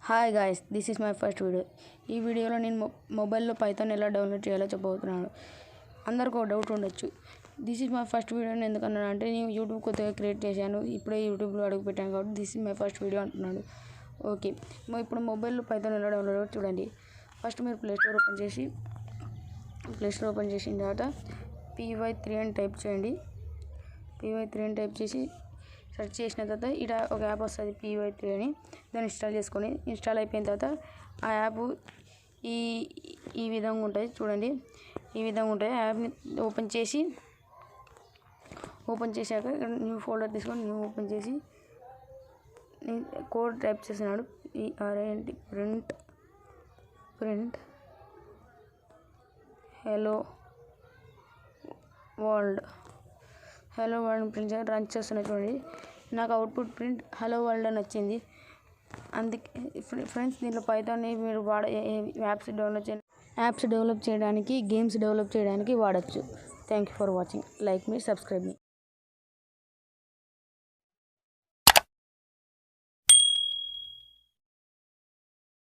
Hi guys, this is my first video. ఈ వీడియోలో నేను మొబైల్లో పైథాన్ ఎలా డౌన్లోడ్ చేయాలో చెప్పబోతున్నాను. అందరికీ ఒక డౌట్ ఉండొచ్చు, this is my first video అని ఎందుకన్నాను అంటే, నేను యూట్యూబ్ కొత్తగా క్రియేట్ చేశాను, ఇప్పుడే యూట్యూబ్లో అడుగు పెట్టాను కాబట్టి this is my first video అంటున్నాను. ఓకే, ఇప్పుడు మొబైల్లో పైథాన్ ఎలా డౌన్లోడ్ చూడండి. ఫస్ట్ మీరు ప్లే స్టోర్ ఓపెన్ చేసిన తర్వాత py3 అని టైప్ చేయండి. py3 అని టైప్ చేసి సెర్చ్ చేసిన తర్వాత ఇక్కడ ఒక యాప్ వస్తుంది py3 అని, దాన్ని ఇన్స్టాల్ చేసుకొని, ఇన్స్టాల్ అయిపోయిన తర్వాత ఆ యాప్ ఈ విధంగా ఉంటుంది చూడండి. ఈ విధంగా ఉంటుంది. యాప్ని ఓపెన్ చేశాక న్యూ ఫోల్డర్ తీసుకొని న్యూ ఓపెన్ చేసి కోడ్ టైప్ చేస్తున్నాడు. Print hello world print run చేస్తున్నా చూడండి. నాకు అవుట్పుట్ ప్రింట్ హలో వరల్డ్ అని వచ్చింది. అందుకే ఫ్రెండ్స్, దీంట్లో పైథాన్ని మీరు యాప్స్ డెవలప్ చేయడానికి, గేమ్స్ డెవలప్ చేయడానికి వాడచ్చు. Thank you for watching. Like me, subscribe me.